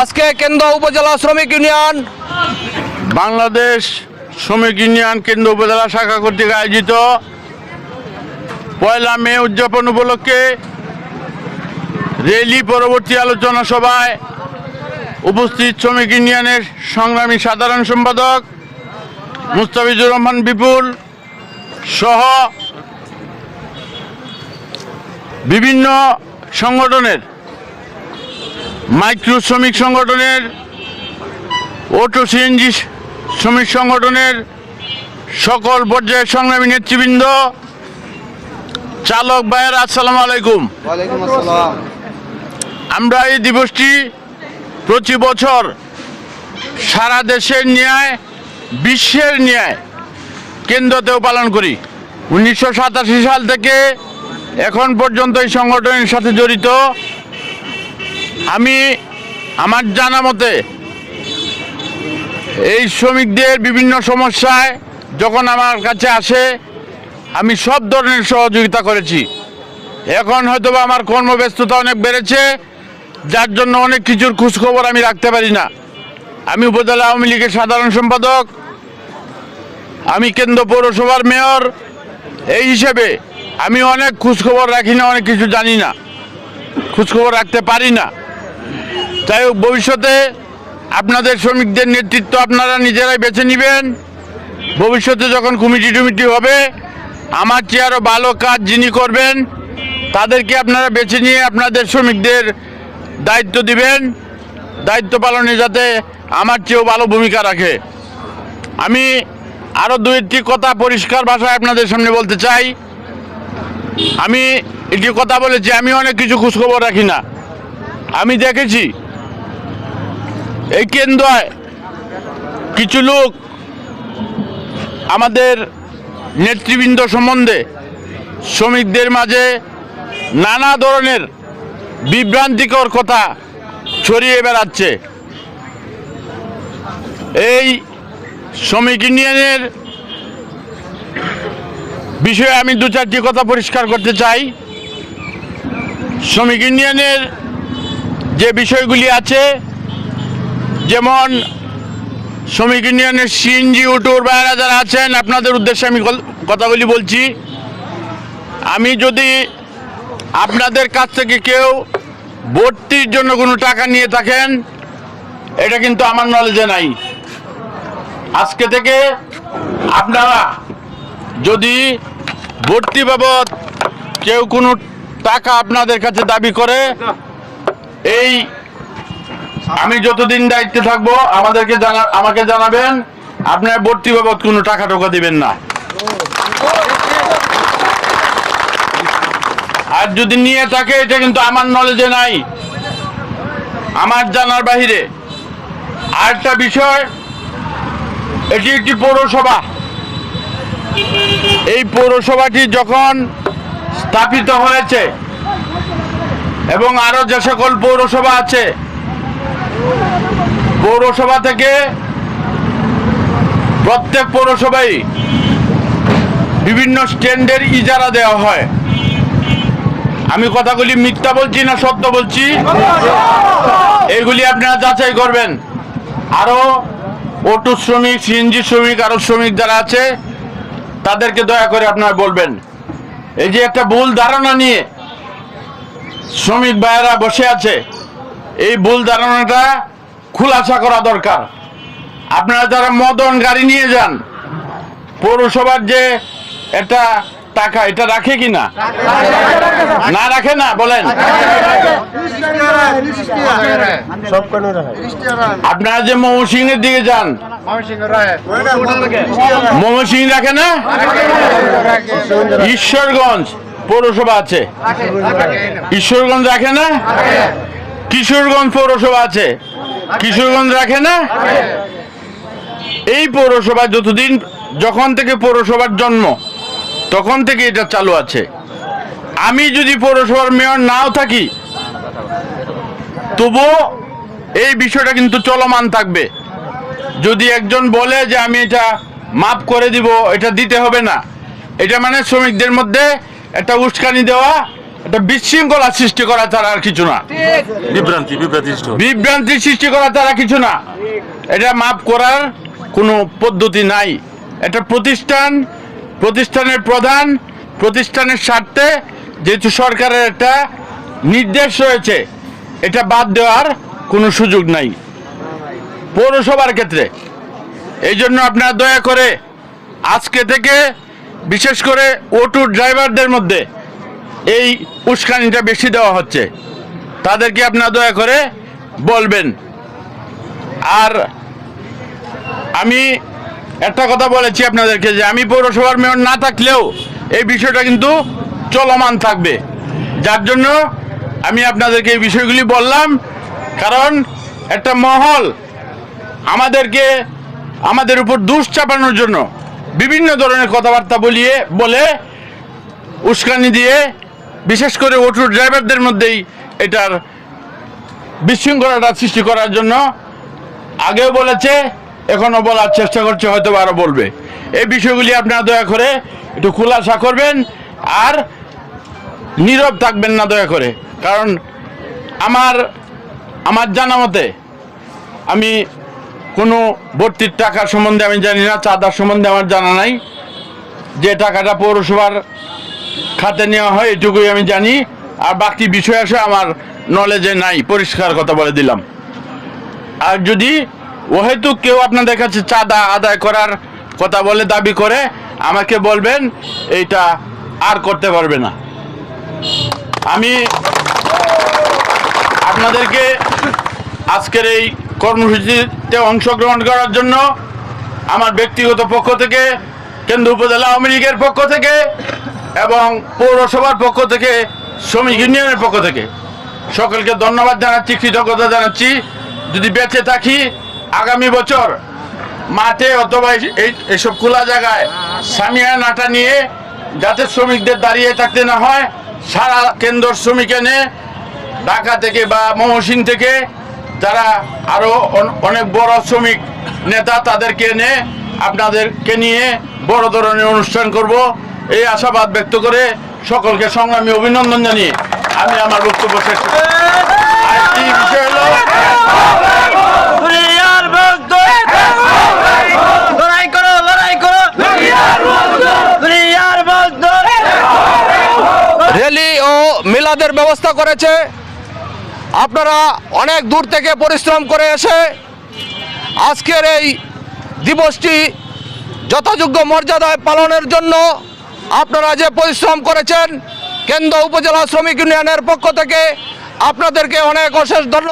আজকে কেন্দ্র উপজেলা শ্রমিক ইউনিয়ন বাংলাদেশ শ্রমিক ইউনিয়ন কেন্দ্র উপজেলা শাখা কর্তৃক আয়োজিত 1 মে উদযাপন উপলক্ষে রেলি পরবর্তী আলোচনা সভায় উপস্থিত শ্রমিক ইউনিয়নের সংগ্রামী সাধারণ সম্পাদক মুস্তাফিজুর রহমান বিপুল সহ বিভিন্ন সংগঠনের মাইক্রো শ্রমিক সংগঠনের, অটো সিএনজি শ্রমিক সংগঠনের সকল পর্যায়ের সংগ্রামী নেতৃবৃন্দ, চালক ভাইয়েরা, আসসালামু আলাইকুম। আমরা এই দিবসটি প্রতি বছর সারা দেশের ন্যায় বিশ্বের ন্যায় কেন্দ্রতেও পালন করি। 1987 সাল থেকে এখন পর্যন্ত এই সংগঠনের সাথে জড়িত। আমি আমার জানা মতে এই শ্রমিকদের বিভিন্ন সমস্যায় যখন আমার কাছে আসে আমি সব ধরনের সহযোগিতা করেছি। এখন হয়তোবা আমার কর্মব্যস্ততা অনেক বেড়েছে, যার জন্য অনেক কিছুর খোঁজখবর আমি রাখতে পারি না। আমি উপজেলা আওয়ামী লীগের সাধারণ সম্পাদক, আমি কেন্দ্র পৌরসভার মেয়র, এই হিসেবে আমি অনেক খোঁজখবর রাখি না, অনেক কিছু জানি না, খোঁজখবর রাখতে পারি না। তাই ভবিষ্যতে আপনাদের শ্রমিকদের নেতৃত্ব আপনারা নিজেরাই বেছে নেবেন। ভবিষ্যতে যখন কমিটি হবে, আমার চেয়ে আরও ভালো কাজ যিনি করবেন তাদেরকে আপনারা বেছে নিয়ে আপনাদের শ্রমিকদের দায়িত্ব দিবেন, দায়িত্ব পালনে যাতে আমার চেয়েও ভালো ভূমিকা রাখে। আমি আরও 2-1টি কথা পরিষ্কার ভাষায় আপনাদের সামনে বলতে চাই। আমি একটি কথা বলেছি, আমি অনেক কিছু খোঁজখবর রাখি না। আমি দেখেছি এই কেন্দ্রে কিছু লোক আমাদের নেতৃবৃন্দ সম্বন্ধে শ্রমিকদের মাঝে নানা ধরনের বিভ্রান্তিকর কথা ছড়িয়ে বেড়াচ্ছে। এই শ্রমিক ইউনিয়নের বিষয়ে আমি 2-4টি কথা পরিষ্কার করতে চাই। শ্রমিক ইউনিয়নের যে বিষয়গুলি আছে, যেমন শ্রমিক ইউনিয়নের সিএনজি অটোর বাইরে যারা আছেন, আপনাদের উদ্দেশ্যে আমি কথাগুলি বলছি। আমি যদি আপনাদের কাছ থেকে কেউ ভর্তির জন্য কোনো টাকা নিয়ে থাকেন, এটা কিন্তু আমার নলেজে নাই। আজকে থেকে আপনারা যদি ভর্তি বাবদ কেউ কোনো টাকা আপনাদের কাছে দাবি করে, এই আমি যতদিন দায়িত্বে থাকবো আমাকে জানাবেন, আপনার ভর্তি বাবদ কোনো টাকা টোকা দিবেন না। আর যদি নিয়ে থাকে, এটা কিন্তু আমার নলেজে নাই, আমার জানার বাহিরে। আরেকটা বিষয়, এটি একটি পৌরসভা। এই পৌরসভাটি যখন স্থাপিত হয়েছে এবং আরো যে সকল পৌরসভা আছে, পৌরসভা থেকে প্রত্যেক পৌরসভায় বিভিন্ন স্ট্যান্ডের ইজারা দেওয়া হয়। আমি কথাগুলি মিথ্যা বলছি না সত্য বলছি, এগুলি আপনারা যাচাই করবেন। আরো অটো শ্রমিক, সিএনজি শ্রমিক, আরো শ্রমিক যারা আছে তাদেরকে দয়া করে আপনারা বলবেন। এই যে একটা ভুল ধারণা নিয়ে শ্রমিক ভাইয়েরা বসে আছে, এই ভুল ধারণাটা খুলাসা করা দরকার। আপনারা যারা মদন গাড়ি নিয়ে যান, পৌরসভার যে একটা টাকা, এটা রাখে কিনা? না রাখে না? বলেন। আপনারা যে ময়মনসিংহের দিকে যান, ময়মনসিংহ রাখে না? ঈশ্বরগঞ্জ পৌরসভা আছে, ঈশ্বরগঞ্জ রাখে না? কিশোরগঞ্জ পৌরসভা আছে, কিশোরগঞ্জ রাখে না? এই পৌরসভা যখন থেকে পৌরসভার জন্ম তখন থেকে এটা চালু আছে। আমি যদি পৌরসভার মেয়র নাও থাকি, তবুও এই বিষয়টা কিন্তু চলমান থাকবে। যদি একজন বলে যে আমি এটা মাফ করে দিব, এটা দিতে হবে না, এটা মানে শ্রমিকদের মধ্যে একটা উস্কানি দেওয়া একটা বিশৃঙ্খলা সৃষ্টি করা ছাড়া আর কিছু না। বিভ্রান্তি সৃষ্টি করা ছাড়া কিছু না। এটা মাপ করার কোনো পদ্ধতি নাই। এটা প্রতিষ্ঠানের প্রধান, প্রতিষ্ঠানের স্বার্থে যেহেতু সরকারের একটা নির্দেশ রয়েছে, এটা বাদ দেওয়ার কোনো সুযোগ নাই পৌরসভার ক্ষেত্রে। এই জন্য আপনারা দয়া করে আজকে থেকে বিশেষ করে অটো ড্রাইভারদের মধ্যে এই উস্কানিটা বেশি দেওয়া হচ্ছে, তাদেরকে আপনারা দয়া করে বলবেন। আর আমি একটা কথা বলেছি আপনাদেরকে যে আমি পৌরসভার মেয়র না থাকলেও এই বিষয়টা কিন্তু চলমান থাকবে, যার জন্য আমি আপনাদেরকে এই বিষয়গুলি বললাম। কারণ একটা মহল আমাদের উপর দোষ চাপানোর জন্য বিভিন্ন ধরনের কথাবার্তা বলে উস্কানি দিয়ে বিশেষ করে অটো ড্রাইভারদের মধ্যেই এটার বিশৃঙ্খলাটা সৃষ্টি করার জন্য আগেও বলেছে, এখনো বলার চেষ্টা করছে, হয়তো আরো বলবে। এই বিষয়গুলি আপনারা দয়া করে একটু খোলাসা করবেন আর নীরব থাকবেন না দয়া করে। কারণ আমার জানা মতে আমি কোনো ভর্তির টাকার সম্বন্ধে আমি জানি না, চাঁদার সম্বন্ধে আমার জানা নাই। যে টাকাটা পৌরসভার খাতে নেওয়া হয় এটুকুই আমি জানি, আর বাকি বিষয় আসে আমার নলেজে নাই, পরিষ্কার কথা বলে দিলাম। আর যদি ওহেতু কেউ আপনাদের কাছে চাঁদা আদায় করার কথা বলে দাবি করে, আমাকে বলবেন, এইটা আর করতে পারবে না। আমি আপনাদেরকে আজকের এই কর্মসূচিতে অংশগ্রহণ করার জন্য আমার ব্যক্তিগত পক্ষ থেকে, কেন্দ্র উপজেলা আওয়ামী লীগের পক্ষ থেকে এবং পৌরসভার পক্ষ থেকে, শ্রমিক ইউনিয়নের পক্ষ থেকে সকলকে ধন্যবাদ জানাচ্ছি, কৃতজ্ঞতা জানাচ্ছি। যদি বেঁচে থাকি আগামী বছর মাঠে অথবা এইসব খোলা জায়গায় সামিয়ানাটা নিয়ে যাতে শ্রমিকদের দাঁড়িয়ে থাকতে না হয়, সারা কেন্দ্র শ্রমিক এনে ঢাকা থেকে বা ময়মনসিংহ থেকে যারা আরো অনেক বড় শ্রমিক নেতা তাদেরকে এনে আপনাদেরকে নিয়ে বড় ধরনের অনুষ্ঠান করব, এই আশাবাদ ব্যক্ত করে সকলকে সংগ্রামী অভিনন্দন জানিয়ে আমি আমার বক্তব্য শেষ করছি। আরেকটি বিষয় হলো র্যালি ও মিলাদের ব্যবস্থা করেছে। আপনারা অনেক দূর থেকে পরিশ্রম করে এসে আজকের এই দিবসটি যথাযোগ্য মর্যাদায় পালনের জন্য আপনারা যে পরিশ্রম করেছেন, কেন্দ্র উপজেলা শ্রমিক ইউনিয়নের পক্ষ থেকে আপনাদেরকে অনেক অশেষ ধন্যবাদ।